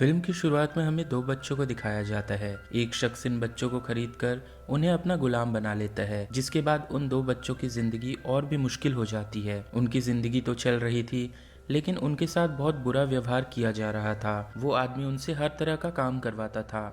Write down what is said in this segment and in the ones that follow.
Film की शुरुआत में हमें दो बच्चों को दिखाया जाता है। एक शख्स इन बच्चों को खरीदकर उन्हें अपना गुलाम बना लेता है, जिसके बाद उन दो बच्चों की जिंदगी और भी मुश्किल हो जाती है। उनकी जिंदगी तो चल रही थी, लेकिन उनके साथ बहुत बुरा व्यवहार किया जा रहा था। वो आदमी उनसे हर तरह का काम करवाता था।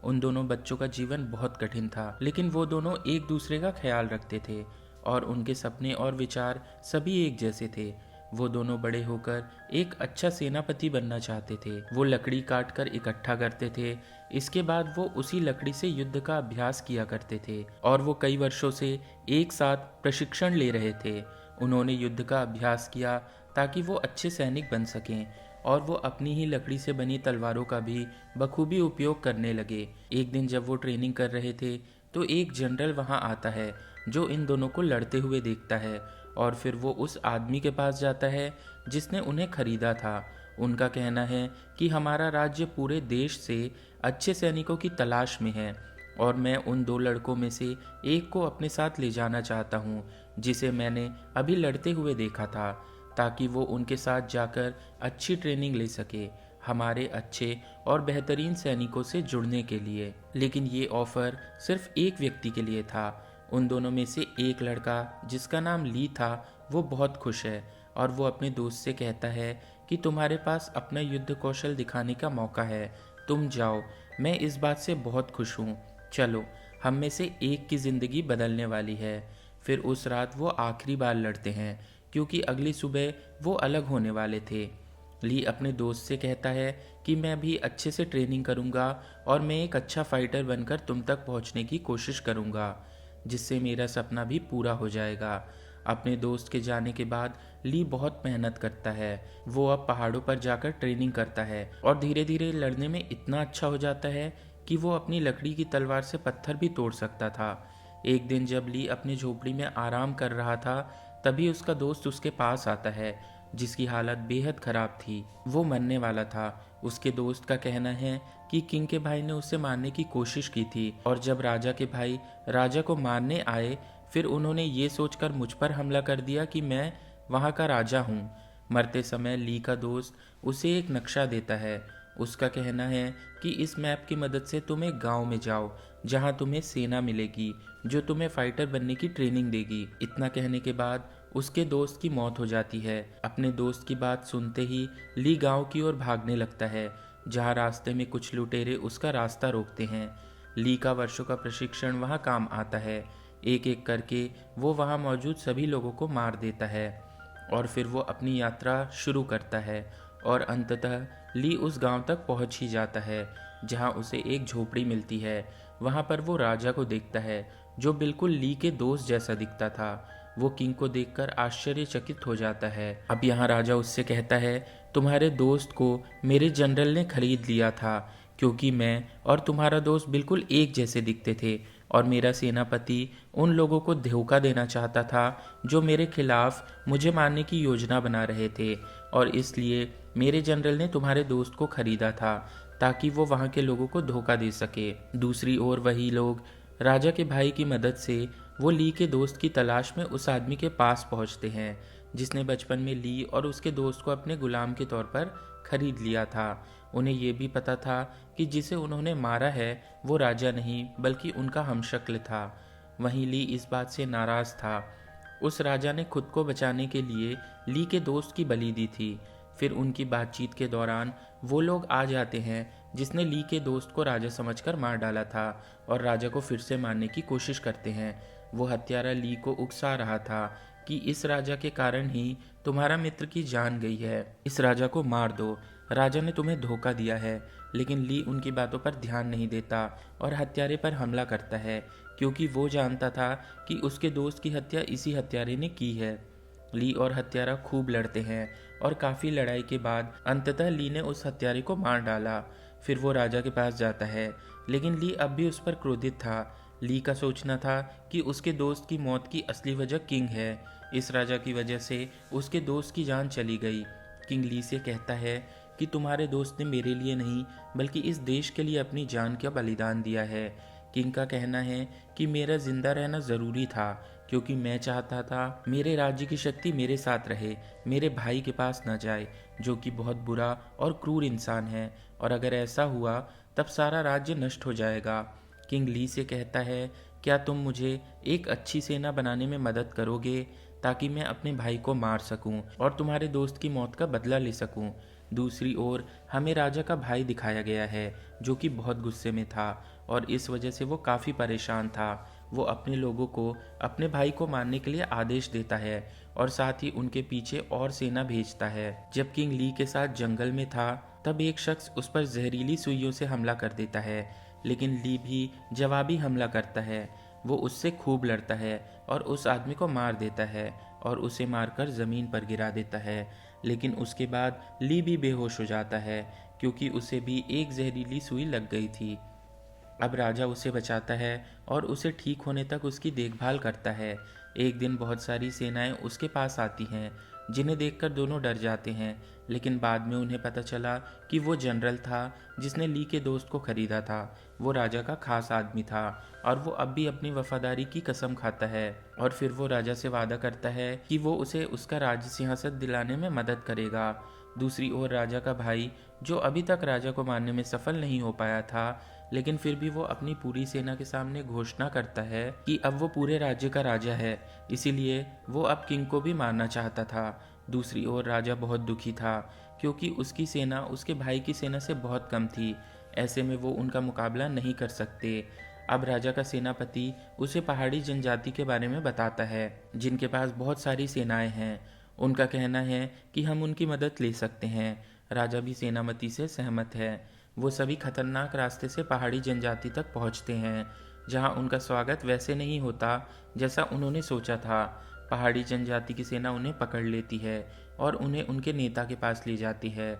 उन दोनों बच्चों का जीवन बहुत कठिन था, लेकिन वो दोनों एक दूसरे का ख्याल रखते थे और उनके सपने और विचार सभी एक जैसे थे। वो दोनों बड़े होकर एक अच्छा सेनापति बनना चाहते थे। वो लकड़ी काट कर इकट्ठा करते थे। इसके बाद वो उसी लकड़ी से युद्ध का अभ्यास किया करते थे और वो कई वर्षों से एक साथ प्रशिक्षण ले रहे थे। उन्होंने युद्ध का अभ्यास किया ताकि वो अच्छे सैनिक बन सकें और वो अपनी ही लकड़ी से बनी तलवारों का भी बखूबी उपयोग करने लगे। एक दिन जब वो ट्रेनिंग कर रहे थे तो एक जनरल वहाँ आता है जो इन दोनों को लड़ते हुए देखता है और फिर वो उस आदमी के पास जाता है जिसने उन्हें खरीदा था। उनका कहना है कि हमारा राज्य पूरे देश से अच्छे सैनिकों की तलाश में है और मैं उन दो लड़कों में से एक को अपने साथ ले जाना चाहता हूँ जिसे मैंने अभी लड़ते हुए देखा था, ताकि वो उनके साथ जाकर अच्छी ट्रेनिंग ले सके हमारे अच्छे और बेहतरीन सैनिकों से जुड़ने के लिए। लेकिन ये ऑफर सिर्फ एक व्यक्ति के लिए था। उन दोनों में से एक लड़का जिसका नाम ली था, वो बहुत खुश है और वो अपने दोस्त से कहता है कि तुम्हारे पास अपना युद्ध कौशल दिखाने का मौका है, तुम जाओ। मैं इस बात से बहुत खुश हूँ। चलो, हम में से एक की ज़िंदगी बदलने वाली है। फिर उस रात वो आखिरी बार लड़ते हैं, क्योंकि अगली सुबह वो अलग होने वाले थे। ली अपने दोस्त से कहता है कि मैं भी अच्छे से ट्रेनिंग करूंगा और मैं एक अच्छा फाइटर बनकर तुम तक पहुंचने की कोशिश करूंगा, जिससे मेरा सपना भी पूरा हो जाएगा। अपने दोस्त के जाने के बाद ली बहुत मेहनत करता है। वो अब पहाड़ों पर जाकर ट्रेनिंग करता है और धीरे धीरे लड़ने में इतना अच्छा हो जाता है कि वो अपनी लकड़ी की तलवार से पत्थर भी तोड़ सकता था। एक दिन जब ली अपनी झोपड़ी में आराम कर रहा था, तभी उसका दोस्त उसके पास आता है, जिसकी हालत बेहद खराब थी। वो मरने वाला था। उसके दोस्त का कहना है कि किंग के भाई ने उसे मारने की कोशिश की थी और जब राजा के भाई राजा को मारने आए, फिर उन्होंने ये सोचकर मुझ पर हमला कर दिया कि मैं वहाँ का राजा हूँ। मरते समय ली का दोस्त उसे एक नक्शा देता है। उसका कहना है कि इस मैप की मदद से तुम एक गांव में जाओ, जहां तुम्हें सेना मिलेगी जो तुम्हें फाइटर बनने की ट्रेनिंग देगी। इतना कहने के बाद उसके दोस्त की मौत हो जाती है। अपने दोस्त की बात सुनते ही ली गांव की ओर भागने लगता है, जहां रास्ते में कुछ लुटेरे उसका रास्ता रोकते हैं। ली का वर्षों का प्रशिक्षण वहां काम आता है। एक एक करके वो वहां मौजूद सभी लोगों को मार देता है और फिर वो अपनी यात्रा शुरू करता है और अंततः ली उस गांव तक पहुंच ही जाता है, जहां उसे एक झोपड़ी मिलती है। वहां पर वो राजा को देखता है, जो बिल्कुल ली के दोस्त जैसा दिखता था। वो किंग को देखकर आश्चर्यचकित हो जाता है। अब यहाँ राजा उससे कहता है, तुम्हारे दोस्त को मेरे जनरल ने खरीद लिया था, क्योंकि मैं और तुम्हारा दोस्त बिल्कुल एक जैसे दिखते थे और मेरा सेनापति उन लोगों को धोखा देना चाहता था जो मेरे खिलाफ मुझे मारने की योजना बना रहे थे, और इसलिए मेरे जनरल ने तुम्हारे दोस्त को खरीदा था ताकि वो वहाँ के लोगों को धोखा दे सके। दूसरी ओर वही लोग राजा के भाई की मदद से वो ली के दोस्त की तलाश में उस आदमी के पास पहुंचते हैं जिसने बचपन में ली और उसके दोस्त को अपने गुलाम के तौर पर खरीद लिया था। उन्हें ये भी पता था कि जिसे उन्होंने मारा है वो राजा नहीं बल्कि उनका हमशक्ल था। वहीं ली इस बात से नाराज था। उस राजा ने खुद को बचाने के लिए ली के दोस्त की बलि दी थी। फिर उनकी बातचीत के दौरान वो लोग आ जाते हैं जिसने ली के दोस्त को राजा समझकर मार डाला था और राजा को फिर से मारने की कोशिश करते हैं। वो हत्यारा ली को उकसा रहा था कि इस राजा के कारण ही तुम्हारा मित्र की जान गई है, इस राजा को मार दो, राजा ने तुम्हें धोखा दिया है। लेकिन ली उनकी बातों पर ध्यान नहीं देता और हत्यारे पर हमला करता है, क्योंकि वो जानता था कि उसके दोस्त की हत्या इसी हत्यारे ने की है। ली और हत्यारा खूब लड़ते हैं और काफ़ी लड़ाई के बाद अंततः ली ने उस हत्यारे को मार डाला। फिर वो राजा के पास जाता है, लेकिन ली अब भी उस पर क्रोधित था। ली का सोचना था कि उसके दोस्त की मौत की असली वजह किंग है। इस राजा की वजह से उसके दोस्त की जान चली गई। किंग ली से कहता है कि तुम्हारे दोस्त ने मेरे लिए नहीं बल्कि इस देश के लिए अपनी जान का बलिदान दिया है। किंग का कहना है कि मेरा जिंदा रहना ज़रूरी था, क्योंकि मैं चाहता था मेरे राज्य की शक्ति मेरे साथ रहे, मेरे भाई के पास न जाए, जो कि बहुत बुरा और क्रूर इंसान है, और अगर ऐसा हुआ तब सारा राज्य नष्ट हो जाएगा। किंग ली से कहता है, क्या तुम मुझे एक अच्छी सेना बनाने में मदद करोगे ताकि मैं अपने भाई को मार सकूं और तुम्हारे दोस्त की मौत का बदला ले सकूं। दूसरी ओर हमें राजा का भाई दिखाया गया है जो कि बहुत गुस्से में था और इस वजह से वो काफ़ी परेशान था। वो अपने लोगों को अपने भाई को मारने के लिए आदेश देता है और साथ ही उनके पीछे और सेना भेजता है। जब किंग ली के साथ जंगल में था तब एक शख्स उस पर जहरीली सुइयों से हमला कर देता है, लेकिन ली भी जवाबी हमला करता है। वो उससे खूब लड़ता है और उस आदमी को मार देता है और उसे मारकर ज़मीन पर गिरा देता है, लेकिन उसके बाद ली भी बेहोश हो जाता है क्योंकि उसे भी एक जहरीली सुई लग गई थी। अब राजा उसे बचाता है और उसे ठीक होने तक उसकी देखभाल करता है। एक दिन बहुत सारी सेनाएं उसके पास आती हैं, जिन्हें देखकर दोनों डर जाते हैं, लेकिन बाद में उन्हें पता चला कि वो जनरल था जिसने ली के दोस्त को खरीदा था। वो राजा का खास आदमी था और वो अब भी अपनी वफादारी की कसम खाता है और फिर वो राजा से वादा करता है कि वो उसे उसका राज्य सिंहासन दिलाने में मदद करेगा। दूसरी ओर राजा का भाई, जो अभी तक राजा को मारने में सफल नहीं हो पाया था, लेकिन फिर भी वो अपनी पूरी सेना के सामने घोषणा करता है कि अब वो पूरे राज्य का राजा है, इसीलिए वो अब किंग को भी मारना चाहता था। दूसरी ओर राजा बहुत दुखी था क्योंकि उसकी सेना उसके भाई की सेना से बहुत कम थी। ऐसे में वो उनका मुकाबला नहीं कर सकते। अब राजा का सेनापति उसे पहाड़ी जनजाति के बारे में बताता है जिनके पास बहुत सारी सेनाएं हैं। उनका कहना है कि हम उनकी मदद ले सकते हैं। राजा भी सेनापति से सहमत है। वो सभी खतरनाक रास्ते से पहाड़ी जनजाति तक पहुंचते हैं, जहां उनका स्वागत वैसे नहीं होता जैसा उन्होंने सोचा था। पहाड़ी जनजाति की सेना उन्हें पकड़ लेती है और उन्हें उनके नेता के पास ले जाती है।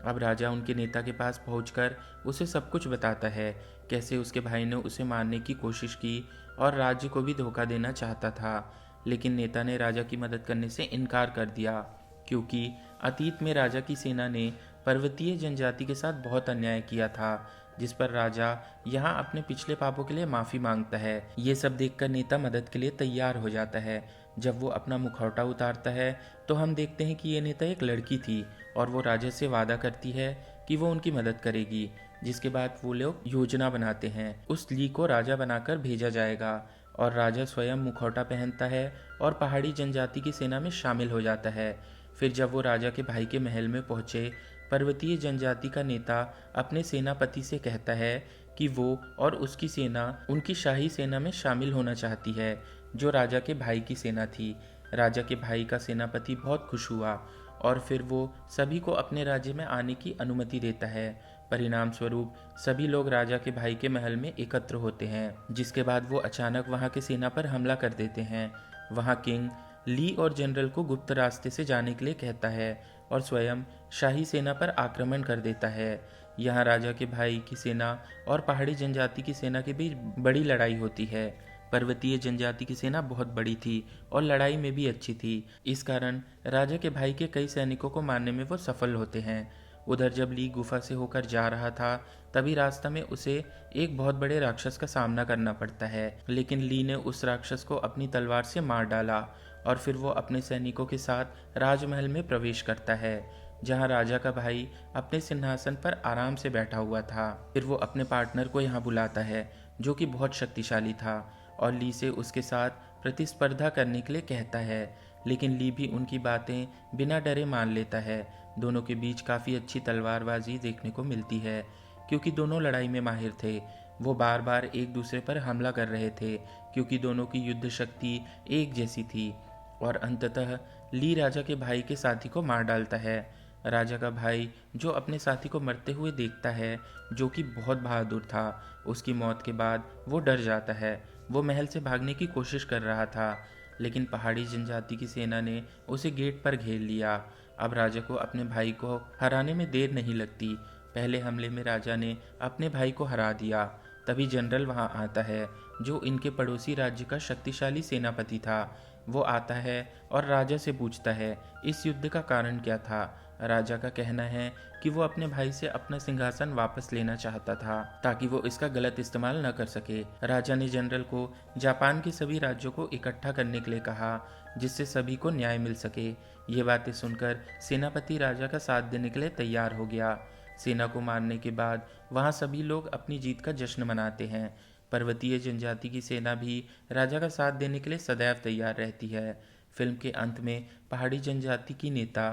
अब राजा उनके नेता के पास पहुंचकर उसे सब कुछ बताता है, कैसे उसके भाई ने उसे मारने की कोशिश की और राज्य को भी धोखा देना चाहता था, लेकिन नेता ने राजा की मदद करने से इनकार कर दिया क्योंकि अतीत में राजा की सेना ने पर्वतीय जनजाति के साथ बहुत अन्याय किया था, जिस पर राजा यहाँ अपने पिछले पापों के लिए माफ़ी मांगता है। ये सब देखकर नेता मदद के लिए तैयार हो जाता है। जब वो अपना मुखौटा उतारता है तो हम देखते हैं कि ये नेता एक लड़की थी और वो राजा से वादा करती है कि वो उनकी मदद करेगी, जिसके बाद वो लोग योजना बनाते हैं। उस ली को राजा बनाकर भेजा जाएगा और राजा स्वयं मुखौटा पहनता है और पहाड़ी जनजाति की सेना में शामिल हो जाता है। फिर जब वो राजा के भाई के महल में पहुंचे, पर्वतीय जनजाति का नेता अपने सेनापति से कहता है कि वो और उसकी सेना उनकी शाही सेना में शामिल होना चाहती है, जो राजा के भाई की सेना थी। राजा के भाई का सेनापति बहुत खुश हुआ और फिर वो सभी को अपने राज्य में आने की अनुमति देता है। परिणाम स्वरूप सभी लोग राजा के भाई के महल में एकत्र होते हैं, जिसके बाद वो अचानक वहाँ के सेना पर हमला कर देते हैं। वहाँ किंग ली और जनरल को गुप्त रास्ते से जाने के लिए कहता है और स्वयं शाही सेना पर आक्रमण कर देता है। यहाँ राजा के भाई की सेना और पहाड़ी जनजाति की सेना के बीच बड़ी लड़ाई होती है। पर्वतीय जनजाति की सेना बहुत बड़ी थी और लड़ाई में भी अच्छी थी, इस कारण राजा के भाई के कई सैनिकों को मारने में वो सफल होते हैं। उधर जब ली गुफा से होकर जा रहा था तभी रास्ता में उसे एक बहुत बड़े राक्षस का सामना करना पड़ता है, लेकिन ली ने उस राक्षस को अपनी तलवार से मार डाला और फिर वो अपने सैनिकों के साथ राजमहल में प्रवेश करता है, जहां राजा का भाई अपने सिंहासन पर आराम से बैठा हुआ था। फिर वो अपने पार्टनर को यहाँ बुलाता है जो कि बहुत शक्तिशाली था और ली से उसके साथ प्रतिस्पर्धा करने के लिए कहता है, लेकिन ली भी उनकी बातें बिना डरे मान लेता है। दोनों के बीच काफ़ी अच्छी तलवारबाजी देखने को मिलती है क्योंकि दोनों लड़ाई में माहिर थे। वो बार बार एक दूसरे पर हमला कर रहे थे क्योंकि दोनों की युद्ध शक्ति एक जैसी थी और अंततः ली राजा के भाई के साथी को मार डालता है। राजा का भाई जो अपने साथी को मरते हुए देखता है, जो कि बहुत बहादुर था, उसकी मौत के बाद वो डर जाता है। वो महल से भागने की कोशिश कर रहा था, लेकिन पहाड़ी जनजाति की सेना ने उसे गेट पर घेर लिया। अब राजा को अपने भाई को हराने में देर नहीं लगती। पहले हमले में राजा ने अपने भाई को हरा दिया। तभी जनरल वहां आता है, जो इनके पड़ोसी राज्य का शक्तिशाली सेनापति था। वो आता है और राजा से पूछता है इस युद्ध का कारण क्या था। राजा का कहना है कि वो अपने भाई से अपना सिंहासन वापस लेना चाहता था ताकि वो इसका गलत इस्तेमाल न कर सके। राजा ने जनरल को जापान के सभी राज्यों को इकट्ठा करने के लिए कहा जिससे सभी को न्याय मिल सके। ये बातें सुनकर सेनापति राजा का साथ देने के लिए तैयार हो गया। सेना को मारने के बाद वहाँ सभी लोग अपनी जीत का जश्न मनाते हैं। पर्वतीय जनजाति की सेना भी राजा का साथ देने के लिए सदैव तैयार रहती है। फिल्म के अंत में पहाड़ी जनजाति की नेता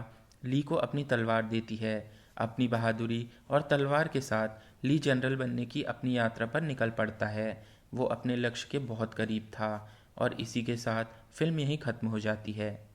ली को अपनी तलवार देती है। अपनी बहादुरी और तलवार के साथ ली जनरल बनने की अपनी यात्रा पर निकल पड़ता है। वो अपने लक्ष्य के बहुत करीब था और इसी के साथ फिल्म यहीं ख़त्म हो जाती है।